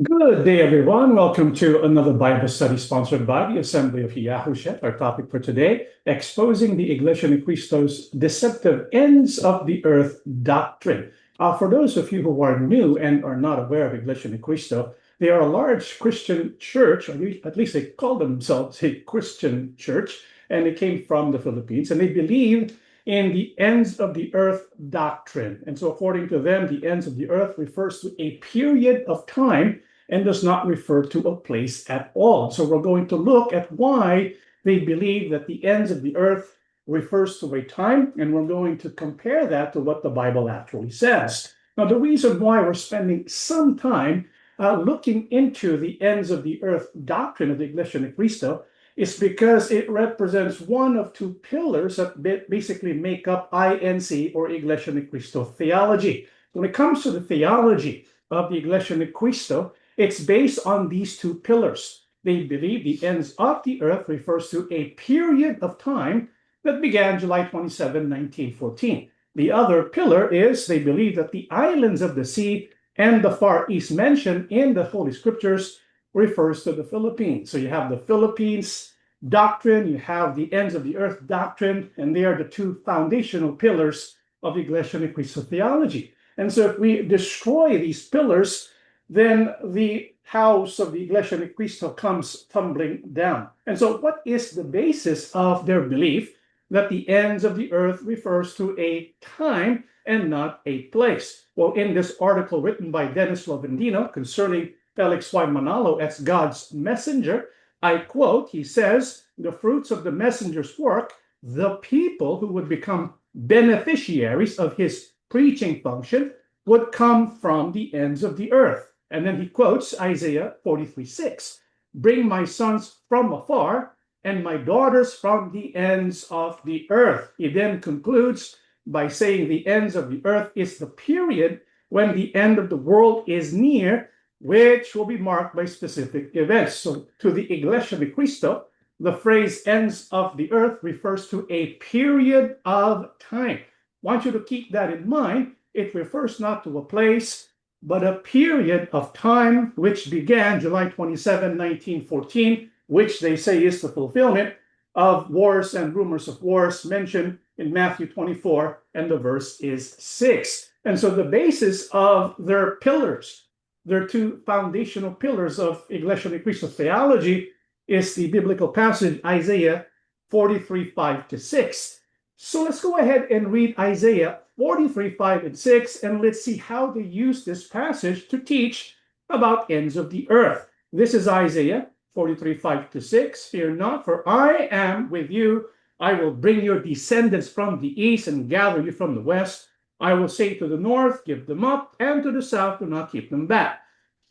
Good day, everyone. Welcome to another Bible study sponsored by the Assembly of Yahusha. Our topic for today, exposing the Iglesia ni Cristo's deceptive ends of the earth doctrine. For those of you who are new and are not aware of Iglesia ni Cristo, they are a large Christian church, or at least they call themselves a Christian church, and they came from the Philippines, and they believe in the ends of the earth doctrine. And so according to them, the ends of the earth refers to a period of time and does not refer to a place at all. So we're going to look at why they believe that the ends of the earth refers to a time, and we're going to compare that to what the Bible actually says. Now, the reason why we're spending some time looking into the ends of the earth doctrine of the Iglesia ni Cristo is because it represents one of two pillars that basically make up INC, or Iglesia ni Cristo theology. When it comes to the theology of the Iglesia ni Cristo, it's based on these two pillars. They believe the ends of the earth refers to a period of time that began July 27, 1914. The other pillar is they believe that the islands of the sea and the Far East mentioned in the Holy Scriptures refers to the Philippines. So you have the Philippines doctrine, you have the ends of the earth doctrine, and they are the two foundational pillars of the Iglesia ni Cristo theology. And so if we destroy these pillars, then the house of the Iglesia ni Cristo comes tumbling down. And so what is the basis of their belief that the ends of the earth refers to a time and not a place? Well, in this article written by Dennis Lovendino concerning Felix Y. Manalo as God's messenger, I quote, he says, the fruits of the messenger's work, the people who would become beneficiaries of his preaching function, would come from the ends of the earth. And then he quotes Isaiah 43:6, bring my sons from afar and my daughters from the ends of the earth. He then concludes by saying the ends of the earth is the period when the end of the world is near, which will be marked by specific events. So to the Iglesia ni Cristo, the phrase ends of the earth refers to a period of time. I want you to keep that in mind. It refers not to a place, but a period of time which began July 27, 1914, which they say is the fulfillment of wars and rumors of wars mentioned in Matthew 24, and the verse is 6. And so the basis of their pillars, their two foundational pillars of Iglesia ni Cristo theology, is the biblical passage Isaiah 43:5-6. So let's go ahead and read Isaiah 43:5-6, and let's see how they use this passage to teach about ends of the earth. This is Isaiah 43:5-6. Fear not, for I am with you. I will bring your descendants from the east and gather you from the west. I will say to the north, give them up, and to the south, do not keep them back.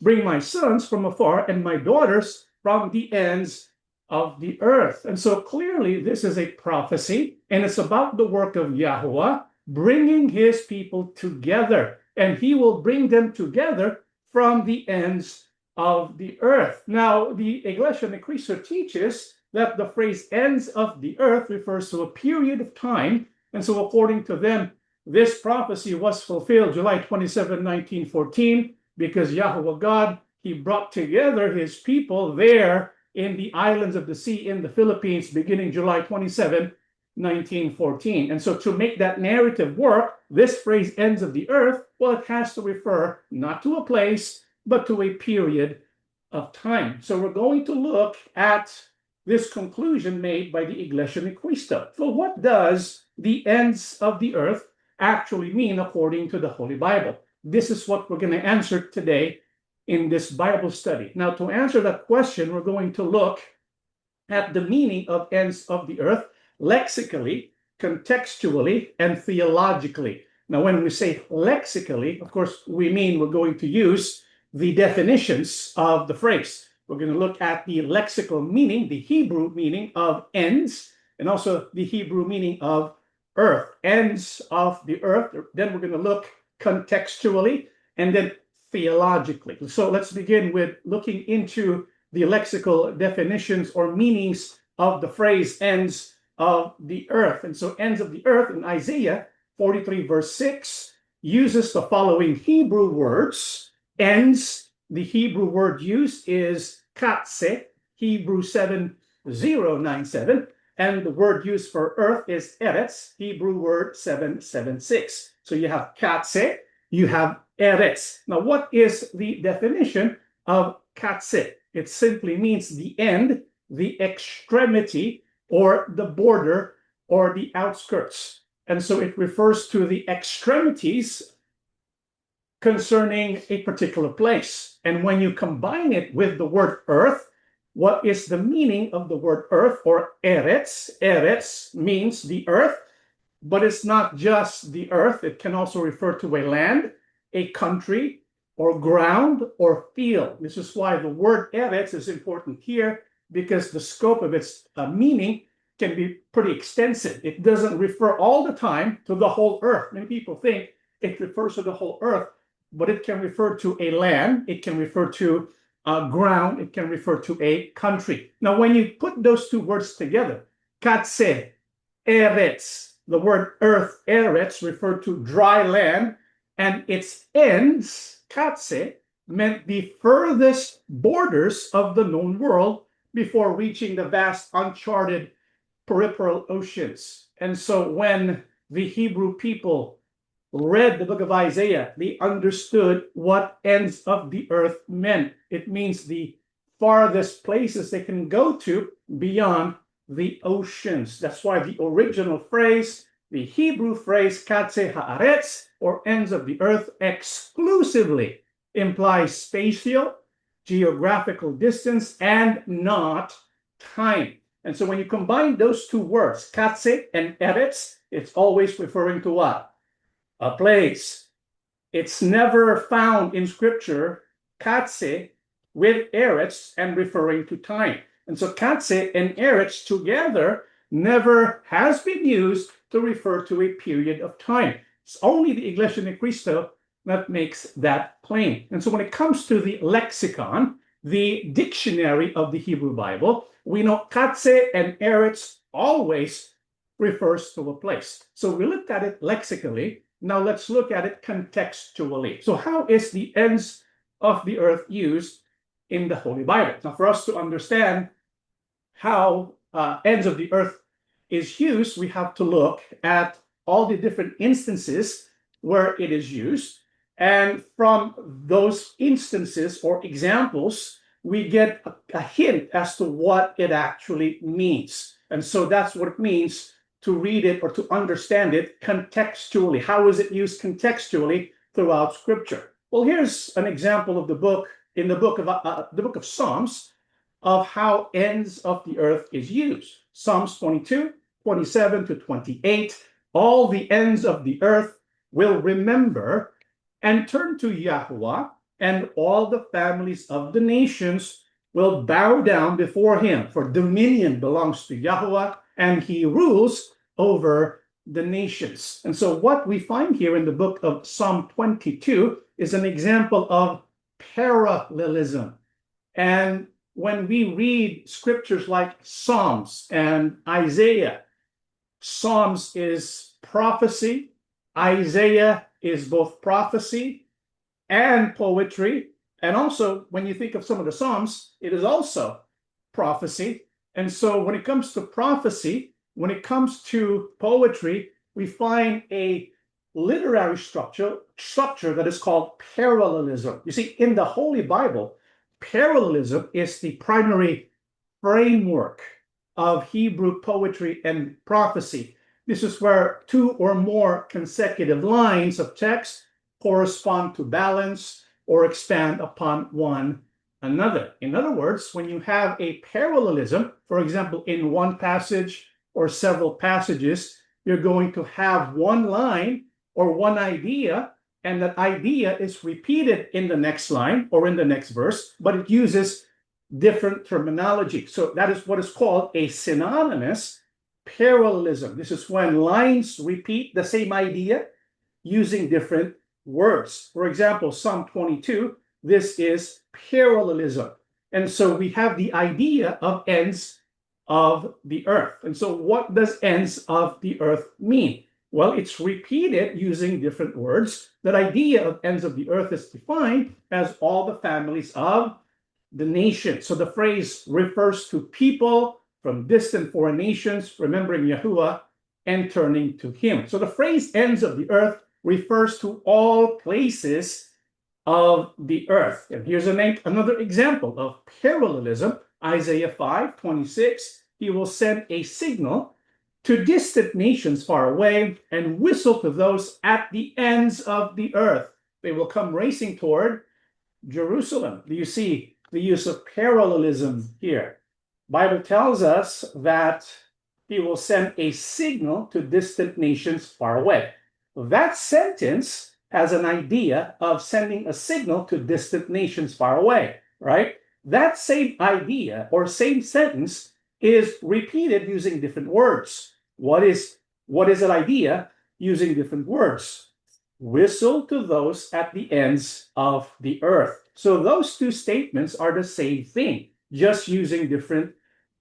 Bring my sons from afar and my daughters from the ends of the earth. And so clearly this is a prophecy, and it's about the work of Yahweh bringing his people together, and he will bring them together from the ends of the earth. Now, the Iglesia ni Cristo teaches that the phrase ends of the earth refers to a period of time, and so according to them, this prophecy was fulfilled July 27, 1914, because Yahweh God, he brought together his people there in the islands of the sea in the Philippines beginning July 27, 1914. And so to make that narrative work, this phrase ends of the earth, well, it has to refer not to a place, but to a period of time. So we're going to look at this conclusion made by the Iglesia ni Cristo. So what does the ends of the earth actually mean according to the Holy Bible? This is what we're going to answer today in this Bible study. Now, to answer that question, we're going to look at the meaning of ends of the earth lexically, contextually, and theologically. Now, when we say lexically, of course, we mean we're going to use the definitions of the phrase. We're going to look at the lexical meaning, the Hebrew meaning of ends, and also the Hebrew meaning of earth, ends of the earth. Then we're going to look contextually and then theologically. So let's begin with looking into the lexical definitions or meanings of the phrase ends of the earth. And so ends of the earth in Isaiah 43 verse 6 uses the following Hebrew words, ends The Hebrew word used is katse, Hebrew 7097, and the word used for earth is eretz, Hebrew word 776. So you have katse, you have eretz. Now, what is the definition of katse? It simply means the end, the extremity, or the border, or the outskirts. And so it refers to the extremities concerning a particular place. And when you combine it with the word earth, what is the meaning of the word earth, or eretz? Eretz means the earth, but it's not just the earth. It can also refer to a land, a country, or ground, or field. This is why the word eretz is important here, because the scope of its meaning can be pretty extensive. It doesn't refer all the time to the whole earth. Many people think it refers to the whole earth, but it can refer to a land, it can refer to ground, it can refer to a country. Now, when you put those two words together, katse, eretz, the word earth, eretz, referred to dry land, and its ends, katse, meant the furthest borders of the known world before reaching the vast uncharted peripheral oceans. And so when the Hebrew people read the book of Isaiah, they understood what ends of the earth meant. It means the farthest places they can go to beyond the oceans. That's why the original phrase, the Hebrew phrase, katse haaretz, or ends of the earth, exclusively implies spatial, geographical distance, and not time. And so when you combine those two words, katse and eretz, it's always referring to what? A place. It's never found in scripture, katse with eretz and referring to time. And so katse and eretz together never has been used to refer to a period of time. It's only the Iglesia Ni Cristo that makes that plain. And so when it comes to the lexicon, the dictionary of the Hebrew Bible, we know katse and eretz always refers to a place. So we looked at it lexically. Now let's look at it contextually. So how is the ends of the earth used in the Holy Bible? Now, for us to understand how ends of the earth is used, we have to look at all the different instances where it is used. And from those instances or examples, we get a hint as to what it actually means. And so that's what it means to read it or to understand it contextually. How is it used contextually throughout Scripture? Well, here's an example of the book of Psalms, of how ends of the earth is used. Psalms 22, 27 to 28. All the ends of the earth will remember and turn to Yahweh, and all the families of the nations will bow down before him. For dominion belongs to Yahweh, and he rules over the nations. And so what we find here in the book of Psalm 22 is an example of parallelism. And when we read scriptures like Psalms and Isaiah, Psalms is prophecy, Isaiah is both prophecy and poetry. And also, when you think of some of the Psalms, it is also prophecy. And so when it comes to prophecy, when it comes to poetry, we find a literary structure that is called parallelism. You see, in the Holy Bible, parallelism is the primary framework of Hebrew poetry and prophecy. This is where two or more consecutive lines of text correspond to balance or expand upon one another. In other words, when you have a parallelism, for example, in one passage or several passages, you're going to have one line or one idea, and that idea is repeated in the next line or in the next verse, but it uses different terminology. So that is what is called a synonymous parallelism. This is when lines repeat the same idea using different words. For example, Psalm 22, this is parallelism. And so we have the idea of ends of the earth. And so what does ends of the earth mean? Well, it's repeated using different words. That idea of ends of the earth is defined as all the families of the nation. So the phrase refers to people from distant foreign nations, remembering Yahuwah and turning to him. So the phrase ends of the earth refers to all places of the earth. And here's another example of parallelism. Isaiah 5:26. He will send a signal to distant nations far away and whistle to those at the ends of the earth. They will come racing toward Jerusalem. Do you see the use of parallelism here? Bible tells us that he will send a signal to distant nations far away. That sentence has an idea of sending a signal to distant nations far away, right? That same idea or same sentence is repeated using different words. What is an idea using different words? Whistle to those at the ends of the earth. So those two statements are the same thing, just using different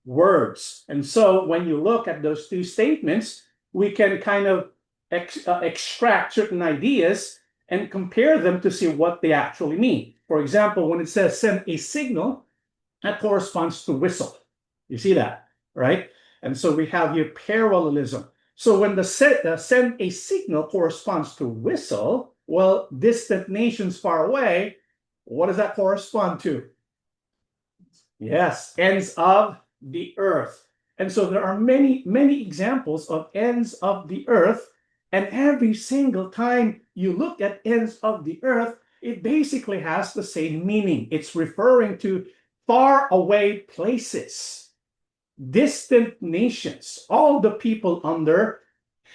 words. And so when you look at those two statements, we can kind of extract certain ideas and compare them to see what they actually mean. For example, when it says send a signal, that corresponds to whistle. You see that, right? And so we have here parallelism. So when the send a signal corresponds to whistle, well, distant nations far away, what does that correspond to? Yes, ends of the earth. And so there are many, many examples of ends of the earth. And every single time you look at ends of the earth, it basically has the same meaning. It's referring to far away places, distant nations, all the people under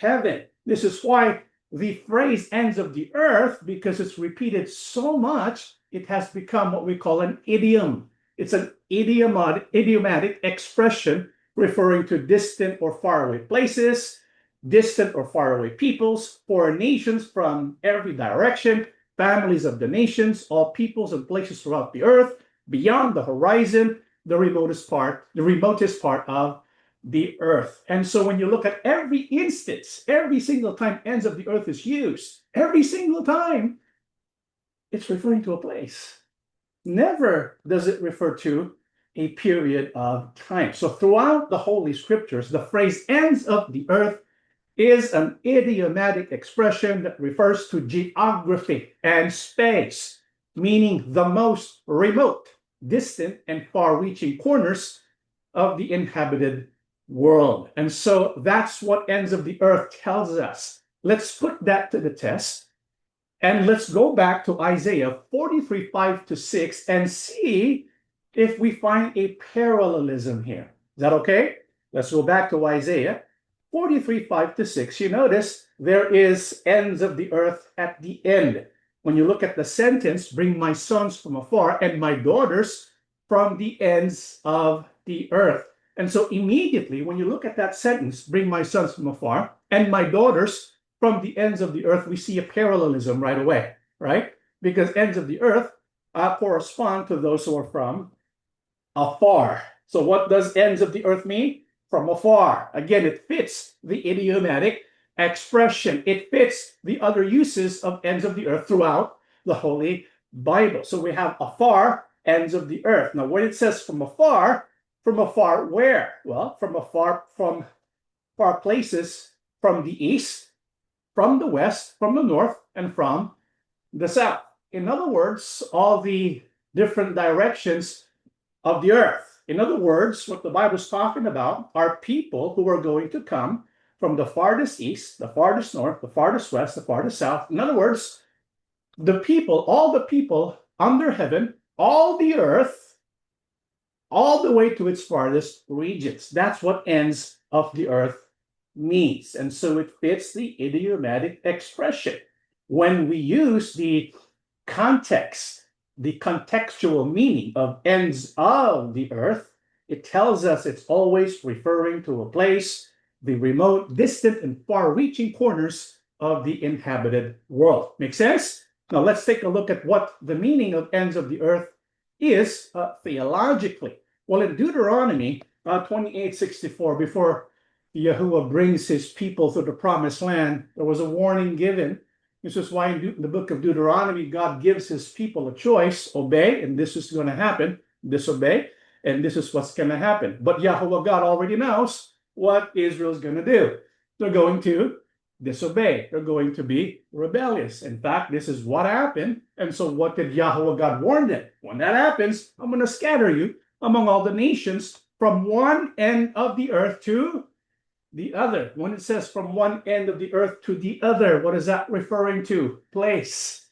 heaven. This is why the phrase ends of the earth, because it's repeated so much, it has become what we call an idiom. It's an idiomatic expression referring to distant or faraway places, distant or faraway peoples, foreign nations from every direction, families of the nations, all peoples and places throughout the earth, beyond the horizon, the remotest part of the earth. And so when you look at every instance, every single time ends of the earth is used, every single time, it's referring to a place. Never does it refer to a period of time. So throughout the Holy Scriptures, the phrase ends of the earth is an idiomatic expression that refers to geography and space, meaning the most remote, distant, and far-reaching corners of the inhabited world. And so that's what ends of the earth tells us. Let's put that to the test. And let's go back to Isaiah 43:5-6 and see if we find a parallelism here. Is that okay? Let's go back to Isaiah 43:5-6. You notice there is ends of the earth at the end. When you look at the sentence, bring my sons from afar and my daughters from the ends of the earth. And so immediately when you look at that sentence, bring my sons from afar and my daughters from the ends of the earth, we see a parallelism right away, right? Because ends of the earth correspond to those who are from afar. So what does ends of the earth mean? From afar. Again, it fits the idiomatic expression. It fits the other uses of ends of the earth throughout the Holy Bible. So we have afar, ends of the earth. Now, when it says from afar where? Well, from afar, from far places, from the east, from the west, from the north, and from the south. In other words, all the different directions of the earth. In other words, what the Bible is talking about are people who are going to come from the farthest east, the farthest north, the farthest west, the farthest south. In other words, the people, all the people under heaven, all the earth, all the way to its farthest regions. That's what ends of the earth means. And so it fits the idiomatic expression. When we use the context, the contextual meaning of ends of the earth, it tells us it's always referring to a place, the remote, distant, and far-reaching corners of the inhabited world. Make sense? Now let's take a look at what the meaning of ends of the earth is theologically. Well, in Deuteronomy 28:64, before Yahuwah brings his people to the promised land, there was a warning given. This is why in the book of Deuteronomy, God gives his people a choice: obey, and this is going to happen; disobey, and this is what's going to happen. But Yahuwah God already knows what Israel's going to do. They're going to disobey. They're going to be rebellious. In fact, this is what happened. And so what did Yahuwah God warn them? When that happens, I'm going to scatter you among all the nations from one end of the earth to the other. When it says from one end of the earth to the other, what is that referring to? Place.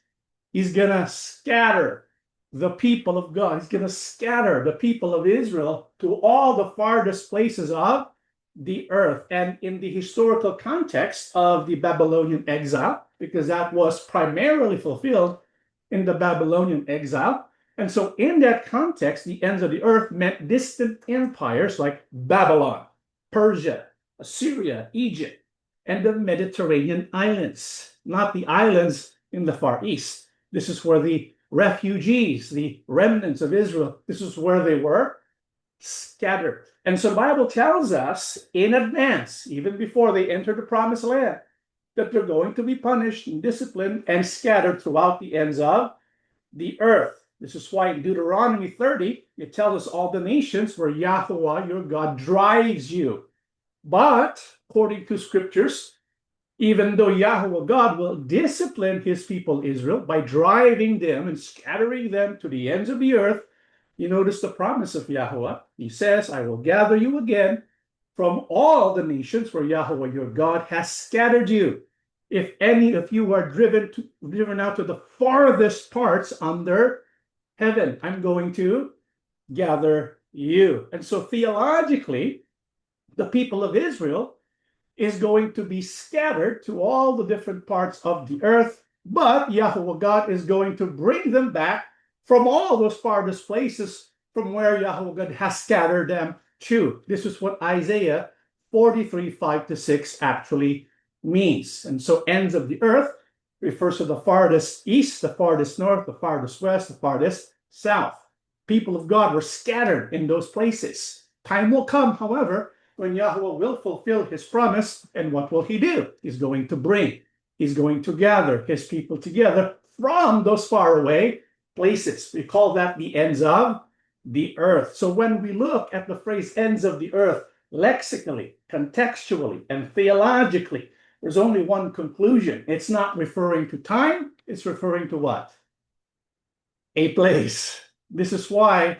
He's going to scatter the people of God. He's going to scatter the people of Israel to all the farthest places of the earth. And in the historical context of the Babylonian exile, because that was primarily fulfilled in the Babylonian exile. And so in that context, the ends of the earth meant distant empires like Babylon, Persia, Assyria, Egypt, and the Mediterranean islands, not the islands in the Far East. This is where the refugees, the remnants of Israel, this is where they were scattered. And so the Bible tells us in advance, even before they enter the promised land, that they're going to be punished and disciplined and scattered throughout the ends of the earth. This is why in Deuteronomy 30, it tells us all the nations where Yahuwah, your God, drives you. But according to scriptures, even though Yahuwah God will discipline his people Israel by driving them and scattering them to the ends of the earth, you notice the promise of Yahuwah. He says, I will gather you again from all the nations where Yahuwah your God has scattered you. If any of you are driven out to the farthest parts under heaven, I'm going to gather you. And so theologically, the people of Israel is going to be scattered to all the different parts of the earth, but Yahuwah God is going to bring them back from all those farthest places from where Yahuwah God has scattered them to. This is what Isaiah 43, 5-6 actually means. And so ends of the earth refers to the farthest east, the farthest north, the farthest west, the farthest south. People of God were scattered in those places. Time will come, however, when Yahuwah will fulfill his promise, and what will he do? He's going to gather his people together from those faraway places. We call that the ends of the earth. So when we look at the phrase ends of the earth, lexically, contextually, and theologically, there's only one conclusion. It's not referring to time, it's referring to what? A place. This is why the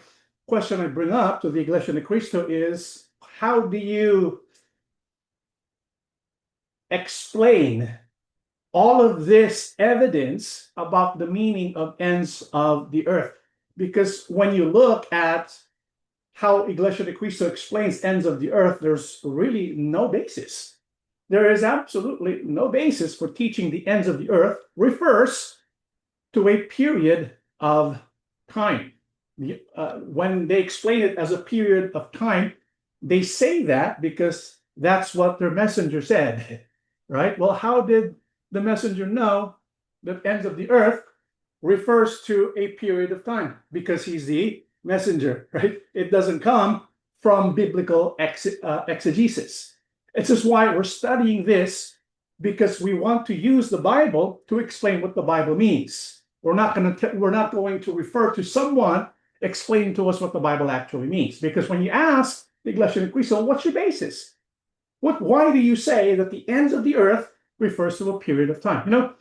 question I bring up to the Iglesia de Cristo is, how do you explain all of this evidence about the meaning of ends of the earth? Because when you look at how Iglesia de Cristo explains ends of the earth, there's really no basis. There is absolutely no basis for teaching the ends of the earth refers to a period of time. When they explain it as a period of time, they say that because that's what their messenger said, right? Well, how did the messenger know that ends of the earth refers to a period of time? Because he's the messenger, right? It doesn't come from biblical exegesis. This is why we're studying this, because we want to use the Bible to explain what the Bible means. We're not going to refer to someone explaining to us what the Bible actually means. Because when you ask the Iglesia de Cristo, what's your basis? Why do you say that the ends of the earth refers to a period of time? You know,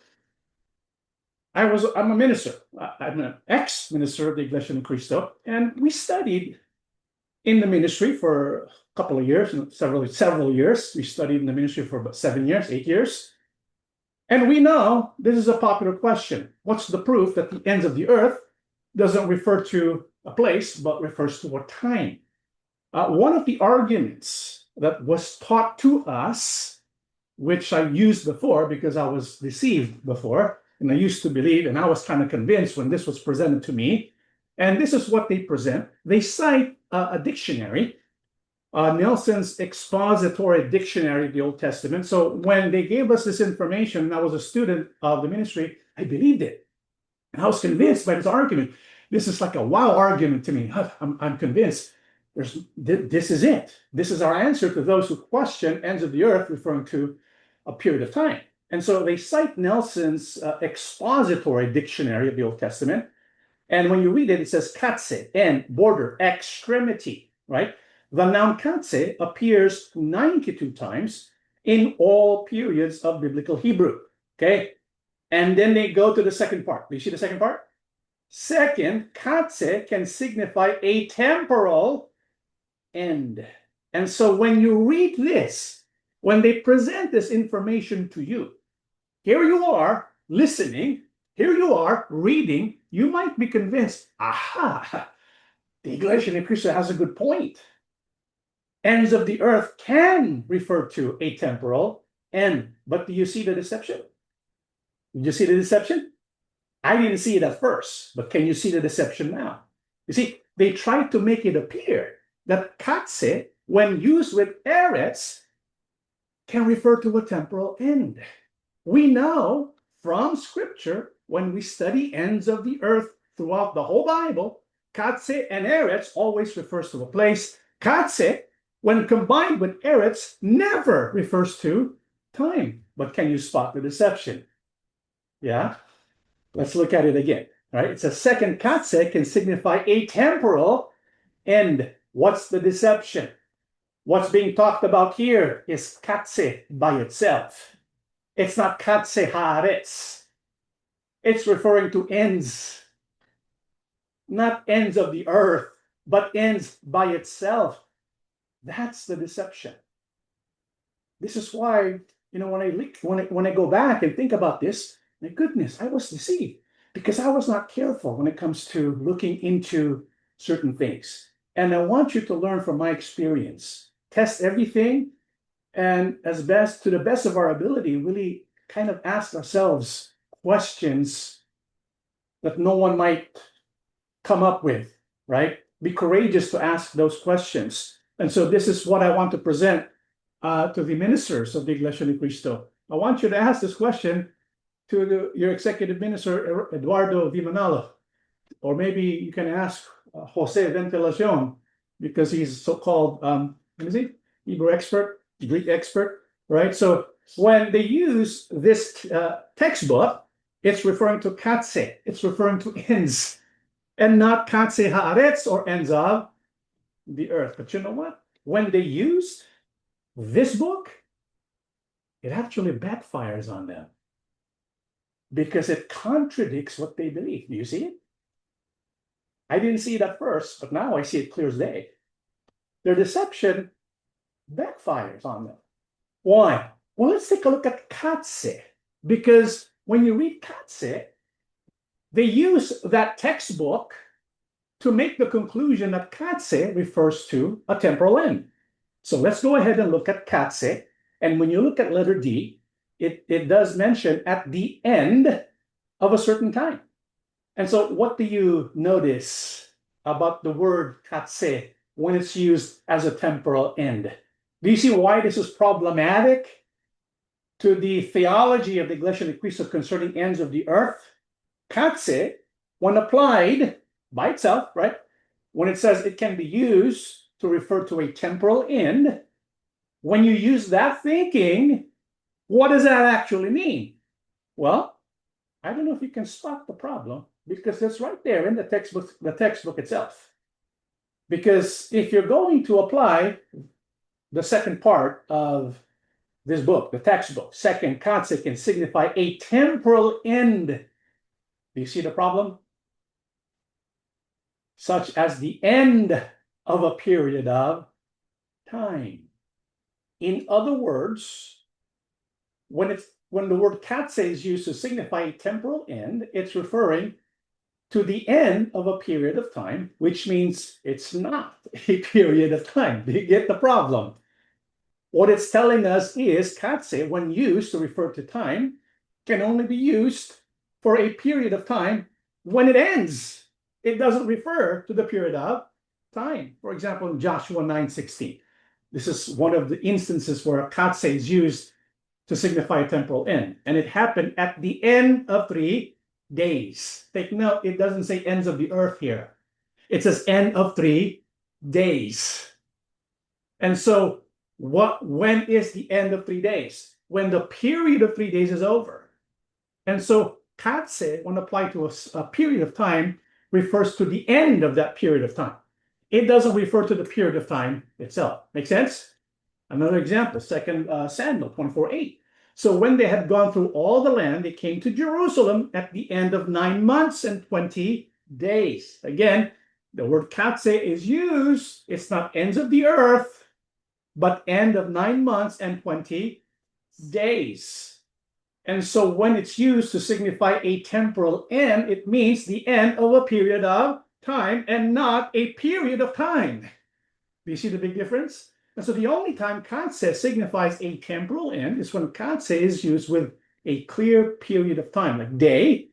I'm a minister. I'm an ex-minister of the Iglesia de Cristo, and we studied in the ministry for a couple of years, several years. We studied in the ministry for about 7 years, 8 years. And we know this is a popular question. What's the proof that the ends of the earth doesn't refer to a place, but refers to a time? One of the arguments that was taught to us, which I used before because I was deceived before, and I used to believe, and I was kind of convinced when this was presented to me, and this is what they present. They cite a dictionary, Nelson's Expository Dictionary of the Old Testament. So when they gave us this information, and I was a student of the ministry, I believed it. And I was convinced by this argument. This is like a wow argument to me. I'm convinced. This is it. This is our answer to those who question ends of the earth, referring to a period of time. And so they cite Nelson's expository dictionary of the Old Testament. And when you read it, it says katse, end, border, extremity, right? The noun katse appears 92 times in all periods of biblical Hebrew, okay? And then they go to the second part. Do you see the second part? Second, katse can signify a temporal end. And so when you read this, when they present this information to you, here you are listening, here you are reading, you might be convinced, aha, the English in Christ has a good point. Ends of the earth can refer to a temporal end. But do you see the deception? Did you see the deception? I didn't see it at first, but can you see the deception now? You see, they tried to make it appear that katse, when used with eretz, can refer to a temporal end. We know from Scripture, when we study ends of the earth throughout the whole Bible, katse and eretz always refers to a place. Katse, when combined with eretz, never refers to time. But can you spot the deception? Yeah? Let's look at it again. Right? It's a second katse can signify a temporal end. What's the deception? What's being talked about here is katse by itself. It's not katse haaretz. It's referring to ends. Not ends of the earth, but ends by itself. That's the deception. This is why, when I go back and think about this, my goodness, I was deceived because I was not careful when it comes to looking into certain things. And I want you to learn from my experience. Test everything, and to the best of our ability, really kind of ask ourselves questions that no one might come up with, right? Be courageous to ask those questions. And so this is what I want to present to the ministers of the Iglesia ni Cristo. I want you to ask this question to your executive minister, Eduardo Vimanalo, or maybe you can ask Jose Ventilacion, because he's so-called, what is he? Hebrew expert, Greek expert, right? So when they use this textbook, it's referring to katse, it's referring to ends, and not katse haaretz, or ends of the earth. But you know what? When they use this book, it actually backfires on them because it contradicts what they believe. Do you see it? I didn't see it at first, but now I see it clear as day. Their deception backfires on them. Why? Well, let's take a look at katse, because when you read katse, they use that textbook to make the conclusion that katse refers to a temporal end. So let's go ahead and look at katse. And when you look at letter D, it does mention at the end of a certain time. And so what do you notice about the word katse when it's used as a temporal end? Do you see why this is problematic to the theology of the Iglesia ni Cristo concerning ends of the earth? Katse, when applied by itself, right? When it says it can be used to refer to a temporal end, when you use that thinking, what does that actually mean? Well, I don't know if you can spot the problem, because it's right there in the textbook itself. Because if you're going to apply the second part of this book, the textbook, second katse can signify a temporal end. Do you see the problem? Such as the end of a period of time. In other words, when the word katse is used to signify a temporal end, it's referring to the end of a period of time, which means it's not a period of time. Do you get the problem? What it's telling us is katse, when used to refer to time, can only be used for a period of time when it ends. It doesn't refer to the period of time. For example, in Joshua 9:16, this is one of the instances where katse is used to signify a temporal end. And it happened at the end of 3 days. Take note, it doesn't say ends of the earth here. It says end of 3 days. And so when is the end of 3 days? When the period of 3 days is over. And so katse, when applied to a period of time, refers to the end of that period of time. It doesn't refer to the period of time itself. Make sense? Another example, 2 Samuel 24:8. So when they had gone through all the land, they came to Jerusalem at the end of 9 months and 20 days. Again, the word katse is used. It's not ends of the earth, but end of 9 months and 20 days. And so when it's used to signify a temporal end, it means the end of a period of time and not a period of time. Do you see the big difference? And so the only time katse signifies a temporal end is when katse is used with a clear period of time, like day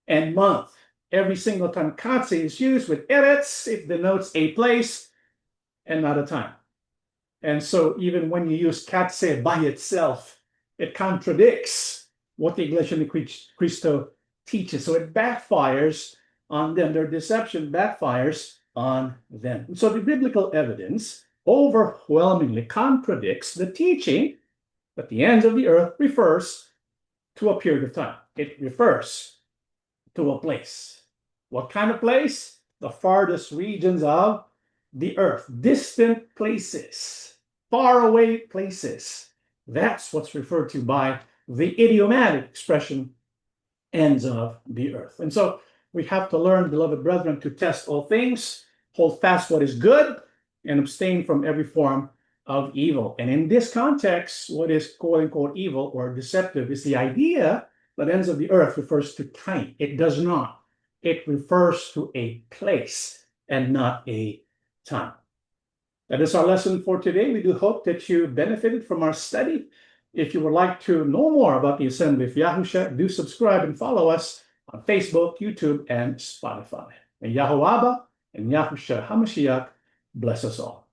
and month. Every single time katse is used with eretz, it denotes a place and not a time. And so even when you use katse by itself, it contradicts what the Iglesia ni Cristo teaches. So it backfires on them. Their deception backfires on them. So the biblical evidence overwhelmingly contradicts the teaching that the ends of the earth refers to a period of time. It refers to a place. What kind of place? The farthest regions of the earth, distant places, faraway places. That's what's referred to by the idiomatic expression, ends of the earth. And so we have to learn, beloved brethren, to test all things, hold fast what is good, and abstain from every form of evil. And in this context, what is quote unquote evil or deceptive is the idea that ends of the earth refers to time. It does not. It refers to a place and not a time. That is our lesson for today. We do hope that you benefited from our study. If you would like to know more about the Assembly of Yahusha, do subscribe and follow us on Facebook, YouTube, and Spotify. May Yahuwah and Yahusha HaMashiach bless us all.